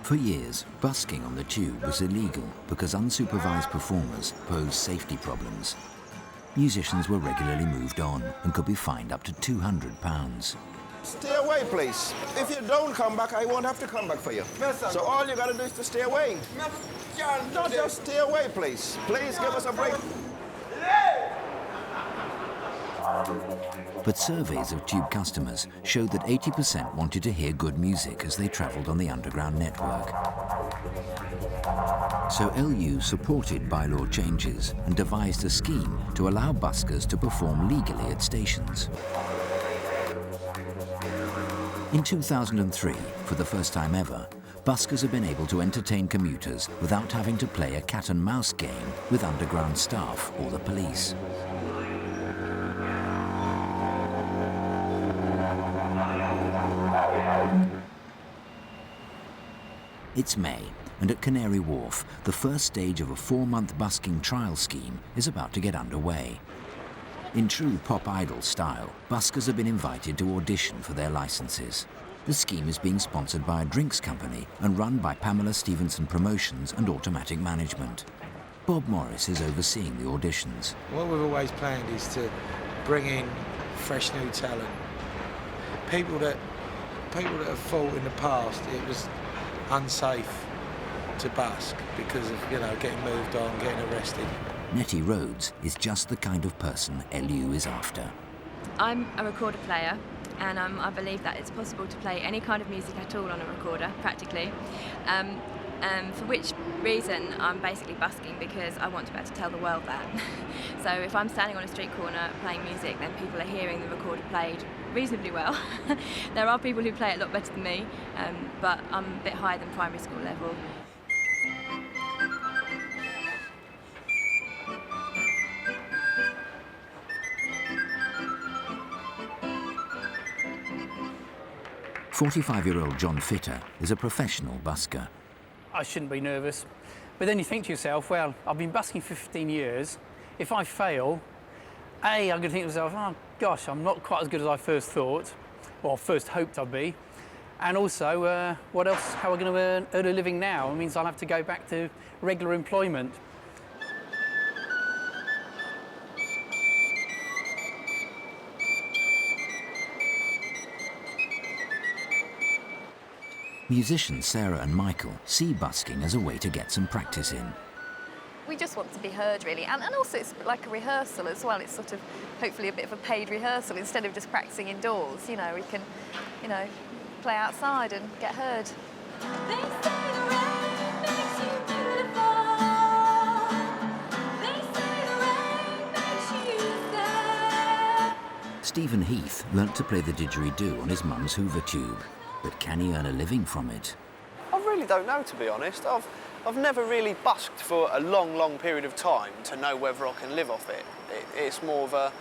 For years, busking on the tube was illegal because unsupervised performers posed safety problems. Musicians were regularly moved on and could be fined up to £200. Stay away, please. If you don't come back, I won't have to come back for you. So all you gotta do is to stay away. No, just stay away, please. Please give us a break. But surveys of tube customers showed that 80% wanted to hear good music as they travelled on the underground network. So LU supported bylaw changes and devised a scheme to allow buskers to perform legally at stations. In 2003, for the first time ever, buskers have been able to entertain commuters without having to play a cat-and-mouse game with underground staff or the police. It's May, and at Canary Wharf, the first stage of a 4-month busking trial scheme is about to get underway. In true pop idol style, buskers have been invited to audition for their licenses. The scheme is being sponsored by a drinks company and run by Pamela Stevenson Promotions and Automatic Management. Bob Morris is overseeing the auditions. What we've always planned is to bring in fresh new talent. People that have thought in the past it was unsafe to busk because of, getting moved on, getting arrested. Nettie Rhodes is just the kind of person LU is after. I'm a recorder player, and I believe that it's possible to play any kind of music at all on a recorder, practically. For which reason I'm basically busking because I want to be able to tell the world that. So if I'm standing on a street corner playing music, then people are hearing the recorder played reasonably well. There are people who play it a lot better than me, but I'm a bit higher than primary school level. "45-year-old John Fitter is a professional busker. I shouldn't be nervous. But then you think to yourself, well, I've been busking for 15 years. If I fail, I'm going to think to myself, oh, gosh, I'm not quite as good as I first thought, or first hoped I'd be. And also, what else? How am I going to earn a living now? It means I'll have to go back to regular employment. Musicians Sarah and Michael see busking as a way to get some practice in. We just want to be heard, really, and also it's like a rehearsal as well. It's sort of hopefully a bit of a paid rehearsal instead of just practicing indoors. We can, play outside and get heard. Stephen Heath learnt to play the didgeridoo on his mum's Hoover tube, but can he earn a living from it? I really don't know, to be honest. I've never really busked for a long period of time to know whether I can live off it. It's more of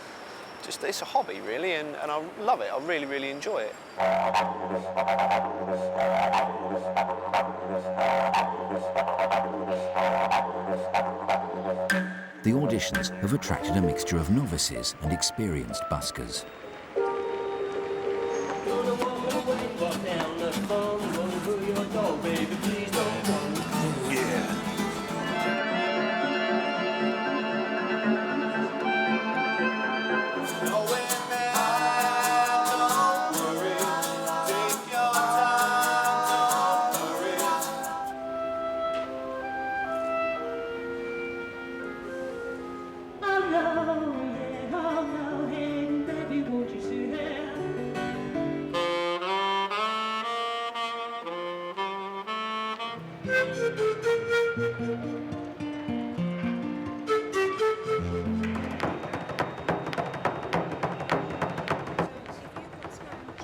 it's a hobby, really, and I love it. I really enjoy it. The auditions have attracted a mixture of novices and experienced buskers.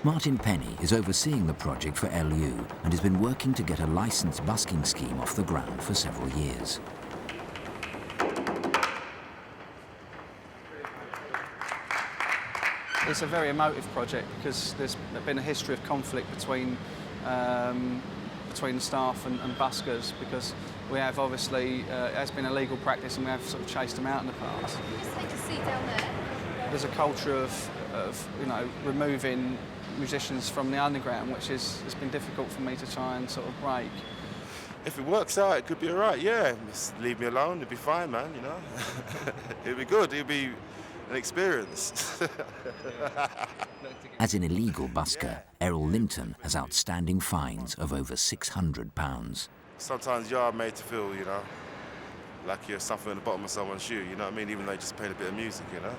Martin Penny is overseeing the project for LU and has been working to get a licensed busking scheme off the ground for several years. It's a very emotive project because there's been a history of conflict between the staff and buskers, because we have obviously, it has been a legal practice and we have sort of chased them out in the past. Just take a seat down there. There's a culture of removing musicians from the underground, which has been difficult for me to try and sort of break. If it works out, it could be all right, yeah. Just leave me alone, it'd be fine, man, you know. It'd be good, it'd be an experience. As an illegal busker, Errol Linton has outstanding fines of over £600. Sometimes you are made to feel, you know, like you're something at the bottom of someone's shoe, you know what I mean? Even though you're just playing a bit of music, you know?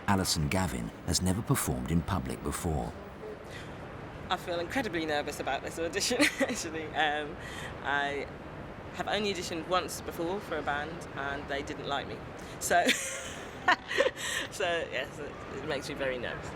Alison Gavin has never performed in public before. I feel incredibly nervous about this audition, actually. I have only auditioned once before for a band and they didn't like me. So, yes, it makes me very nervous.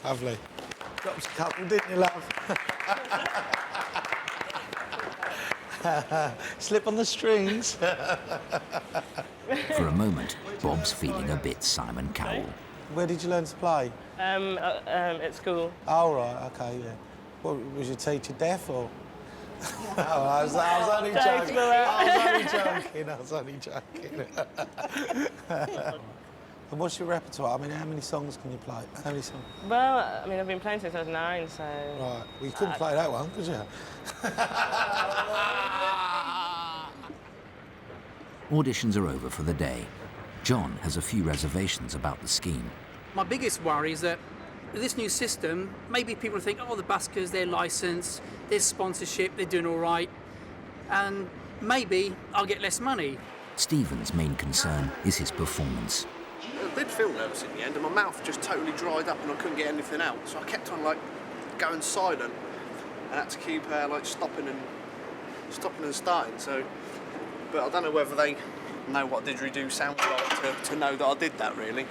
Lovely. Drops a couple, didn't you, love? Slip on the strings. For a moment, Bob's feeling a bit Simon Cowell. Where did you learn to play? At school. Oh, right, OK, yeah. What, was your teacher deaf, or...? Oh, I was only joking. I was only joking. And what's your repertoire? I mean, how many songs can you play? How many songs? Well, I mean, I've been playing since I was 9, so... Right. Well, you couldn't play that one, could you? Auditions are over for the day. John has a few reservations about the scheme. My biggest worry is that with this new system, maybe people think, oh, the buskers, they're licensed, there's sponsorship, they're doing all right, and maybe I'll get less money. Stephen's main concern is his performance. I did feel nervous in the end, and my mouth just totally dried up and I couldn't get anything out. So I kept on, like, going silent and had to keep, like, stopping and starting. So, but I don't know whether they know what didgeridoo sounds like to know that I did that, really.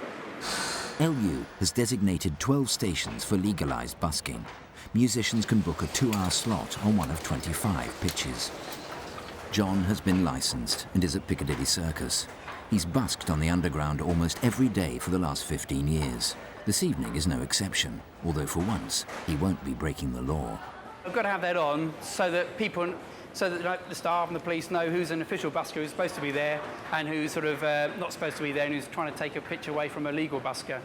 LU has designated 12 stations for legalised busking. Musicians can book a 2-hour slot on one of 25 pitches. John has been licensed and is at Piccadilly Circus. He's busked on the underground almost every day for the last 15 years. This evening is no exception, although for once he won't be breaking the law. I've got to have that on so that the staff and the police know who's an official busker who's supposed to be there and who's sort of not supposed to be there and who's trying to take a pitch away from a legal busker.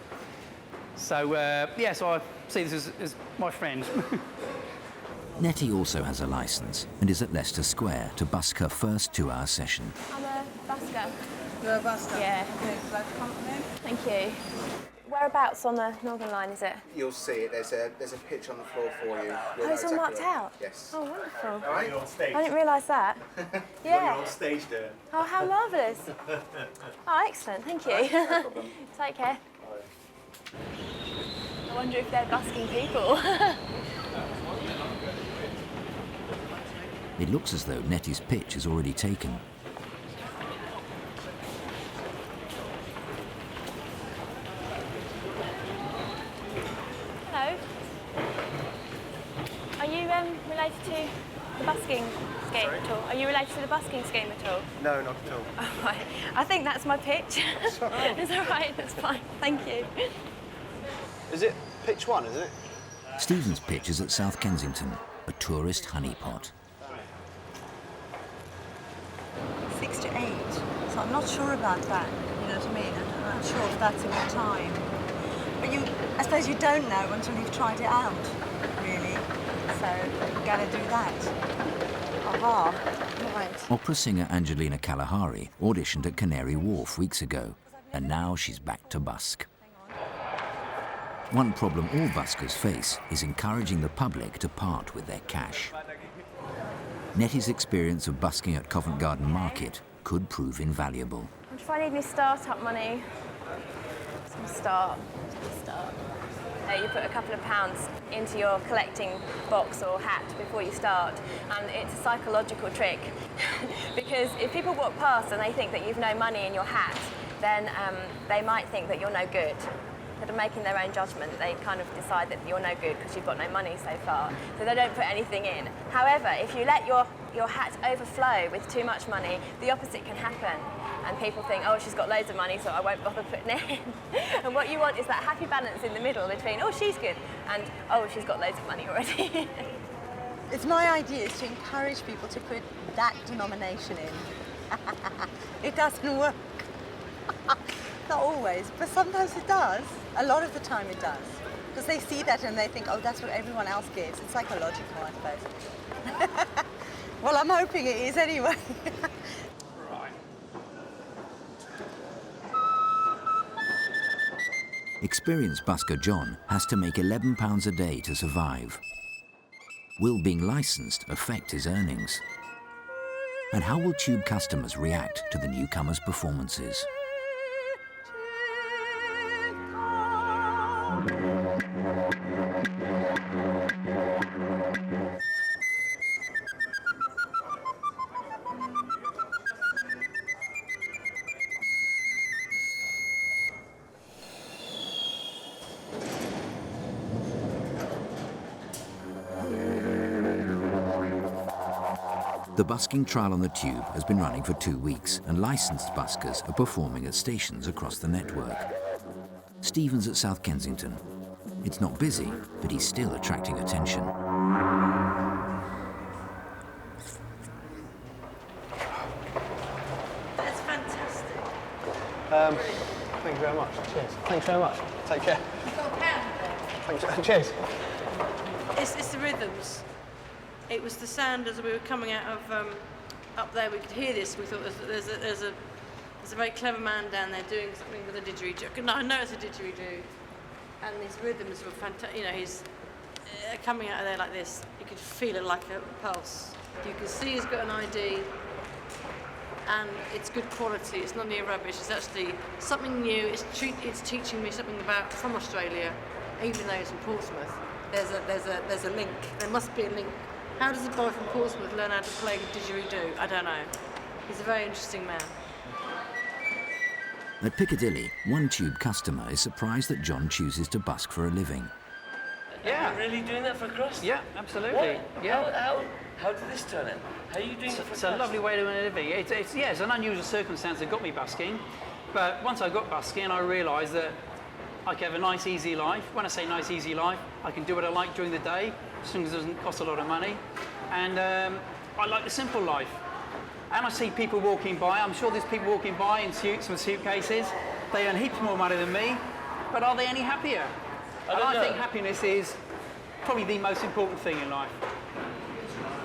So, so I see this as my friend. Nettie also has a licence and is at Leicester Square to busk her first 2-hour session. I'm a busker. You're a busker? Yeah. Thank you. Whereabouts on the Northern Line is it? You'll see it. There's a pitch on the floor for you. Oh, it's all marked out? Yes. Oh, wonderful. All right. You're on stage. I didn't realise that. Yeah. You're on stage there. Oh, how marvellous. Oh, excellent. Thank you. Right, no problem. Take care. I wonder if they're busking people. It looks as though Nettie's pitch is already taken. Hello. Are you related to the busking scheme at all? Are you related to the busking scheme at all? No, not at all. Oh, right. I think that's my pitch. It's all right. It's all right, that's fine. Thank you. Is it pitch 1, isn't it? Stephen's pitch is at South Kensington, a tourist honeypot. 6 to 8, so I'm not sure about that, you know what I mean? I'm not sure if that's a good time. But I suppose you don't know until you've tried it out, really. So you've got to do that. Aha, right. Opera singer Angelina Kalahari auditioned at Canary Wharf weeks ago, and now she's back to busk. One problem all buskers face is encouraging the public to part with their cash. Nettie's experience of busking at Covent Garden Market could prove invaluable. If I need any start-up money, start. You put a couple of pounds into your collecting box or hat before you start, and it's a psychological trick. Because if people walk past and they think that you've no money in your hat, then they might think that you're no good. that are making their own judgment. They kind of decide that you're no good because you've got no money so far, so they don't put anything in. However, if you let your hat overflow with too much money, the opposite can happen. And people think, oh, she's got loads of money, so I won't bother putting it in. And what you want is that happy balance in the middle between, oh, she's good, and oh, she's got loads of money already. It's my idea is to encourage people to put that denomination in. It doesn't work. Not always, but sometimes it does. A lot of the time it does. Because they see that and they think, oh, that's what everyone else gives. It's psychological, I suppose. Well, I'm hoping it is anyway. Experienced busker John has to make £11 a day to survive. Will being licensed affect his earnings? And how will Tube customers react to the newcomers' performances? The busking trial on the Tube has been running for 2 weeks, and licensed buskers are performing at stations across the network. Stephen's at South Kensington. It's not busy, but he's still attracting attention. That's fantastic. Thank you very much. Cheers. Thanks very much. Take care. You've got a pound there. Thanks. Cheers. It's the rhythms. It was the sound as we were coming out of up there. We could hear this. We thought there's a very clever man down there doing something with a didgeridoo. No, I know it's a didgeridoo, and these rhythms were fantastic. You know, he's coming out of there like this. You could feel it like a pulse. You can see he's got an ID, and it's good quality. It's not near rubbish. It's actually something new. It's teaching me something from Australia, even though it's in Portsmouth. There's a link. There must be a link. How does a boy from Portsmouth learn how to play didgeridoo? I don't know. He's a very interesting man. At Piccadilly, one Tube customer is surprised that John chooses to busk for a living. Yeah. Are you really doing that for a crust? Yeah, absolutely. What? Yeah. How did this turn out? How are you doing it for a crust? It's a lovely way to earn a living. It's an unusual circumstance that got me busking, but once I got busking, I realised that I can have a nice, easy life. When I say nice, easy life, I can do what I like during the day, as long as it doesn't cost a lot of money. And I like the simple life. And I see people walking by. I'm sure there's people walking by in suits with suitcases. They earn heaps more money than me, but are they any happier? I think happiness is probably the most important thing in life.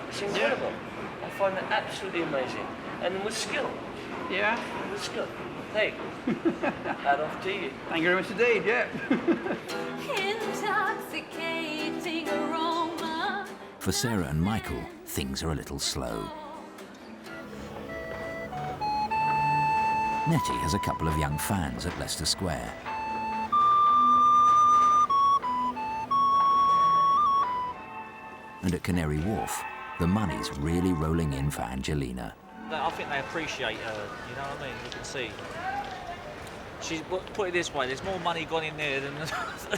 It's incredible. Yeah. I find that absolutely amazing. And with skill. Yeah? With skill. Hey, hat off to you. Thank you very much indeed, yeah. Intoxicating aroma. For Sarah and Michael, things are a little slow. Nettie has a couple of young fans at Leicester Square. And at Canary Wharf, the money's really rolling in for Angelina. I think they appreciate her, you know what I mean? You can see. Put it this way, there's more money gone in there than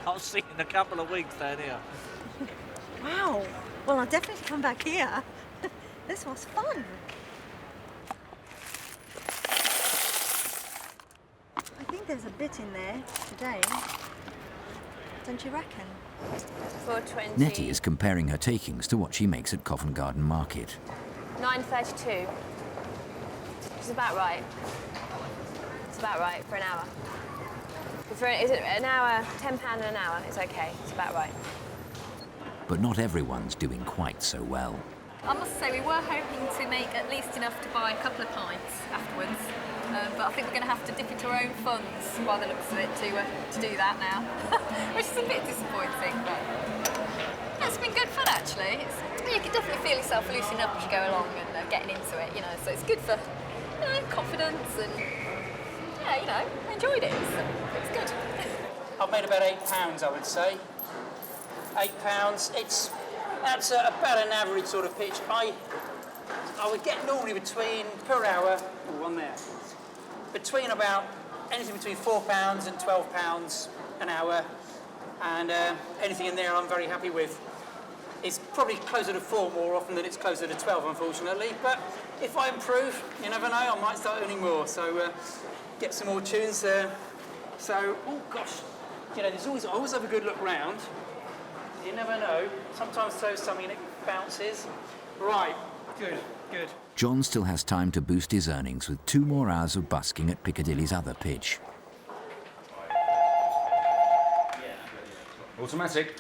I've seen in a couple of weeks down here. Wow. Well, I'll definitely come back here. This was fun. I think there's a bit in there today. Don't you reckon? 4.20. Nettie is comparing her takings to what she makes at Covent Garden Market. 9.32. It's about right. It's about right for an hour. Is it an hour, £10 an hour? It's okay, it's about right. But not everyone's doing quite so well. I must say, we were hoping to make at least enough to buy a couple of pints afterwards, but I think we're going to have to dip into our own funds by the looks of it to do that now, which is a bit disappointing, but it's been good fun actually. You can definitely feel yourself loosening up as you go along and getting into it, you know, so it's good for confidence and, yeah, you know, I enjoyed it. It's good. I've made about £8, I would say. £8. That's about an average sort of pitch. I would get normally between per hour. One there. Between about anything between £4 and £12 an hour, and anything in there I'm very happy with. It's probably closer to 4 more often than it's closer to 12, unfortunately, but if I improve, you never know, I might start earning more, so get some more tunes. Oh gosh, you know, I always have a good look round. You never know, sometimes throw something and it bounces. Right, good. John still has time to boost his earnings with 2 more hours of busking at Piccadilly's other pitch. Automatic.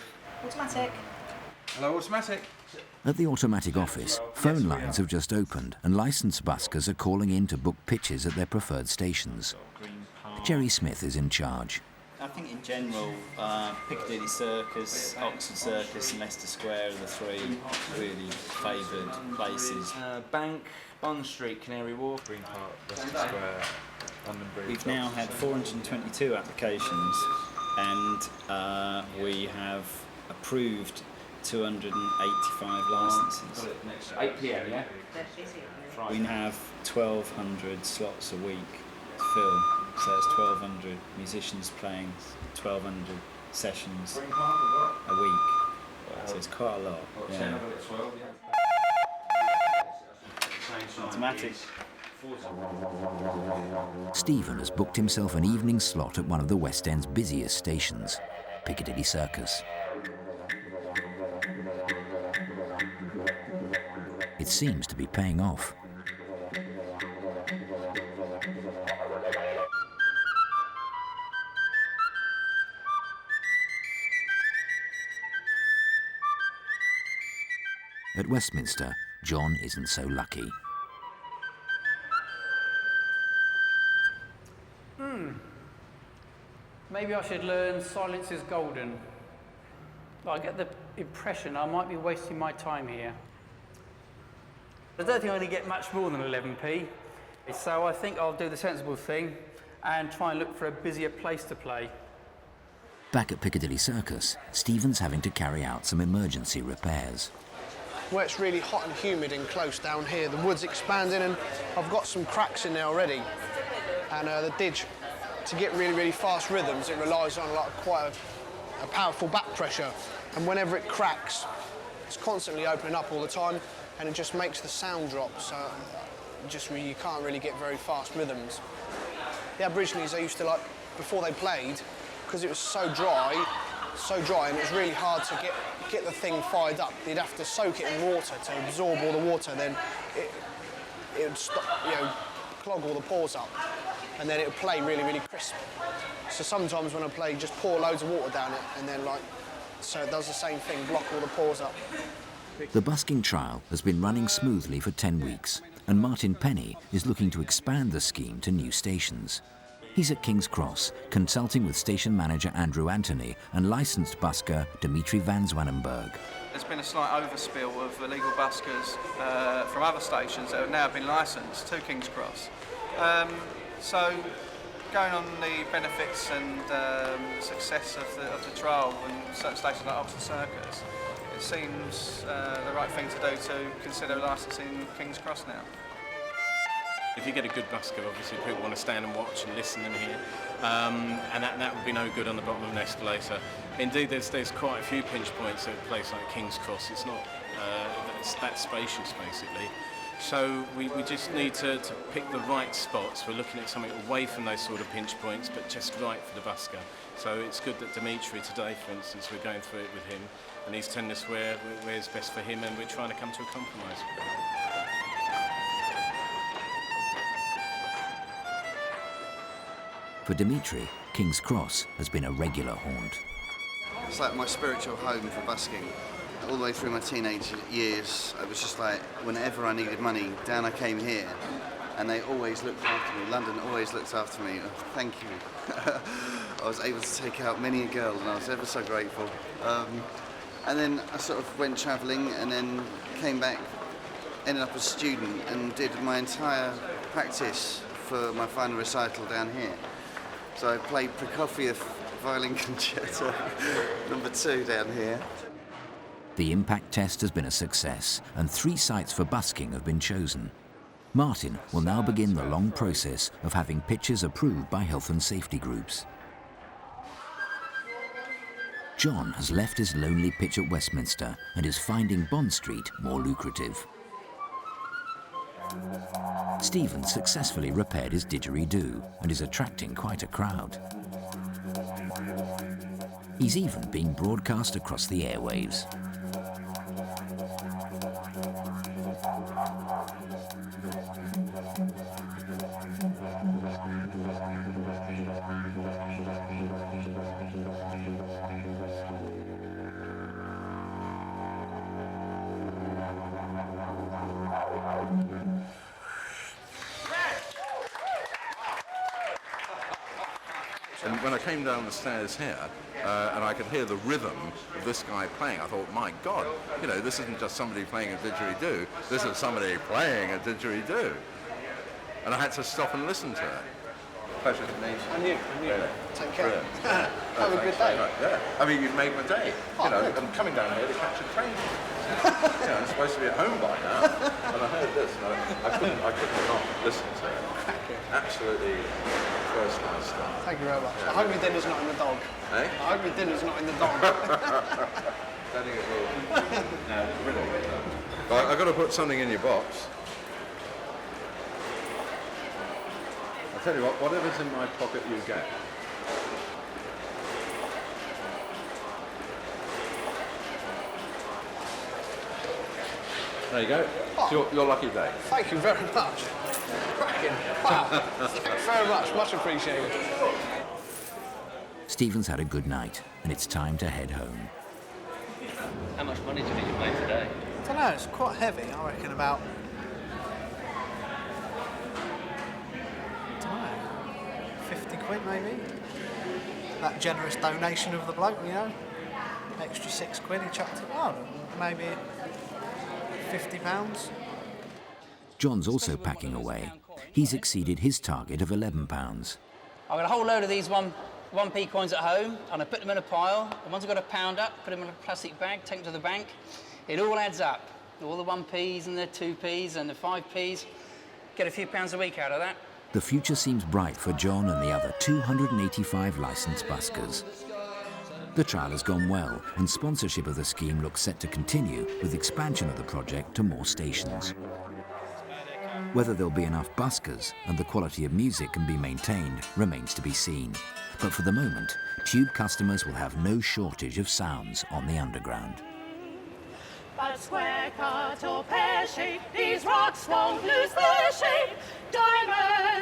Hello, automatic. At the automatic office, phone lines have just opened and licensed buskers are calling in to book pitches at their preferred stations. Jerry Smith is in charge. I think in general, Piccadilly Circus, Oxford Circus and Leicester Square are the 3 really favoured places. Bank, Bond Street, Canary Wharf, Green Park, Leicester Square, London Bridge. We've now had 422 applications and we have approved 285 licences. 8 p.m, yeah? We have 1,200 slots a week to fill, so it's 1,200 musicians playing 1,200 sessions a week, so it's quite a lot. Yeah. Automatic. Stephen has booked himself an evening slot at one of the West End's busiest stations, Piccadilly Circus. It seems to be paying off. At Westminster, John isn't so lucky. Maybe I should learn Silence is Golden. I get the impression I might be wasting my time here. I don't think I'm going to get much more than 11p, so I think I'll do the sensible thing and try and look for a busier place to play. Back at Piccadilly Circus, Stephen's having to carry out some emergency repairs. Where it's really hot and humid and close down here, the wood's expanding and I've got some cracks in there already. And the didge, to get really, really fast rhythms, it relies on quite a powerful back pressure. And whenever it cracks, it's constantly opening up all the time and it just makes the sound drop, so you can't really get very fast rhythms. The Aborigines, they used to before they played, because it was so dry, and it was really hard to get the thing fired up. You'd have to soak it in water to absorb all the water, then it would stop, clog all the pores up, and then it would play really, really crisp. So sometimes when I play, just pour loads of water down it, and then so it does the same thing, block all the pores up. The Busking Trial has been running smoothly for 10 weeks, and Martin Penny is looking to expand the scheme to new stations. He's at King's Cross, consulting with station manager Andrew Anthony and licensed busker Dimitri van Zwanenberg. There's been a slight overspill of illegal buskers from other stations that have now been licensed to King's Cross. So, going on the benefits and success of the trial in certain stations like Oxford Circus, it seems the right thing to do to consider licensing King's Cross now. If you get a good busker, obviously people want to stand and watch and listen and hear, and that would be no good on the bottom of an escalator. Indeed, there's quite a few pinch points at a place like King's Cross. It's not that spacious, basically. So we just need to pick the right spots. We're looking at something away from those sort of pinch points, but just right for the busker. So it's good that Dimitri today, for instance, we're going through it with him, and he's telling us where's best for him, and we're trying to come to a compromise. For Dimitri, King's Cross has been a regular haunt. It's like my spiritual home for busking. All the way through my teenage years, it was just like whenever I needed money, down I came here, and they always looked after me. London always looked after me. Oh, thank you. I was able to take out many a girl, and I was ever so grateful. And then I sort of went travelling, and then came back, ended up a student, and did my entire practice for my final recital down here. So I played Prokofiev Violin Concerto number 2 down here. The impact test has been a success, and 3 sites for busking have been chosen. Martin will now begin the long process of having pitches approved by health and safety groups. John has left his lonely pitch at Westminster and is finding Bond Street more lucrative. Stephen successfully repaired his didgeridoo and is attracting quite a crowd. He's even being broadcast across the airwaves. And when I came down the stairs here, and I could hear the rhythm of this guy playing, I thought, my God, you know, this isn't just somebody playing a didgeridoo, this is somebody playing a didgeridoo. And I had to stop and listen to it. Pleasure to meet you. And you. Really. Take care. Brilliant. Have a good day. Yeah. I mean, you've made my day. Oh, you know, good. I'm coming down here to catch a train. You know, I'm supposed to be at home by now. And I heard this, and I couldn't not listen to it. Absolutely first class stuff. Thank you very much. Yeah. I hope your dinner's not in the dog. Eh? I hope your dinner's not in the dog. Don't think it will. No, really. But I've got to put something in your box. I'll tell you what, whatever's in my pocket you get. There you go. It's your lucky day. Thank you very much. Cracking. Wow. Thank you very much. Much appreciated. Stephen's had a good night, and it's time to head home. How much money do you think you made today? I don't know, it's quite heavy. I reckon about, 50 quid maybe. That generous donation of the bloke, you know. Extra 6 quid he chucked it. Oh, maybe £50. John's also packing away. He's exceeded his target of £11. I've got a whole load of these 1p coins at home, and I put them in a pile. The ones I've got to pound up, put them in a plastic bag, take them to the bank. It all adds up. All the 1p's and the 2p's and the 5p's. Get a few pounds a week out of that. The future seems bright for John and the other 285 licensed buskers. The trial has gone well, and sponsorship of the scheme looks set to continue with expansion of the project to more stations. Whether there'll be enough buskers and the quality of music can be maintained remains to be seen. But for the moment, Tube customers will have no shortage of sounds on the underground. But square cut or pear shape, these rocks won't lose their shape. Diamond